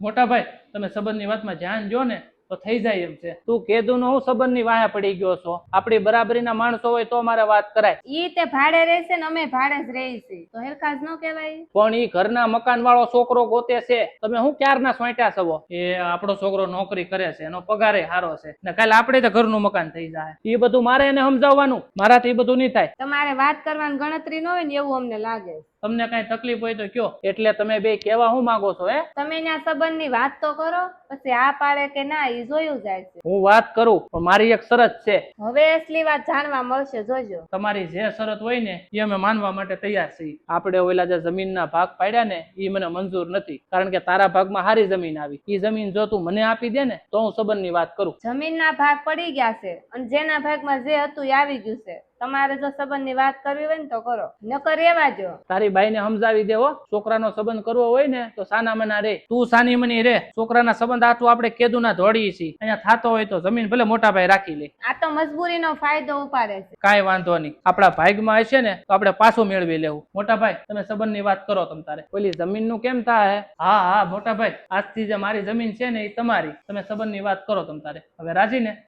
મોટા ભાઈ તમે સંબંધની વાતમાં ધ્યાન જો ને તો થઈ જાય એમ છે. તું કેદું નો હું સંબંધની વાયા પડી ગયો છો? આપણી બરાબરીના માણસો હોય તો મારે વાત કરાય. ઈ તે ભાડે રહેશે ને અમે ભાડે જ રહીશી તો હેરખાસ ન કહેવાય. પણ ઈ ઘરના મકાન વાળો છોકરો ગોતે છે. તમે હું ક્યારના સોંટ્યા છો? એ આપણો છોકરો નોકરી કરે છે, એનો પગારે સારો છે ને કાલે આપણે તો ઘરનું મકાન થઈ જાય. એ બધું મારે એને સમજાવવાનું, મારાથી એ બધું નહીં થાય. તમારે વાત કરવાની ગણતરી ન હોય ને એવું અમને લાગે. તમને કઈ તકલીફ હોય તો કયો. એટલે તમે બે કેવા હું માંગો છો? તમે એના સંબંધની વાત તો કરો, પછી આ પાડે કે ના ઈ જોયું જાય છે. હું વાત કરું પણ મારી એક શરત છે. હવે અસલી વાત જાણવા મળશે, જોજો. તમારી જે શરત હોય ને એ અમે માનવા માટે તૈયાર છીએ. આપણે ઓલા જે જમીનના ભાગ પાડ્યા ને એ મને મંજૂર નથી, કારણ કે તારા ભાગમાં સારી જમીન આવી. એ જમીન જો તું મને આપી દે ને તો હું સંબંધની વાત કરું. જમીનના ભાગ પડી ગયા છે અને જેના ભાગમાં જે હતું એ આવી ગયું છે. તમારે જો સંબંધની વાત કરવી હોય ને તો કરો, નકર રેવા જો. તારી બાઈને સમજાવી દેવો, છોકરાનો સંબંધ કરવો હોય ને તો સાના મના રે. તું સાની મની રે. છોકરાના સંબંધ આટલું આપણે કેદુના ધોડીએ છીએ. અહીંયા થાતો હોય તો જમીન ભલે મોટા ભાઈ રાખી લે. આ તો મજબૂરીનો ફાયદો ઉપાડે છે. કાંઈ વાંધો નહીં, આપણા ભાગમાં હશે ને તો આપણે પાછું મેળવી લેવું. મોટા ભાઈ તમે સંબંધની વાત કરો. તમ તારે પેલી જમીનનું કેમ થાય? હા હા મોટા ભાઈ, આજથી જે મારી જમીન છે ને એ તમારી. તમે સંબંધની વાત કરો તમ તારે. હવે રાજી ને?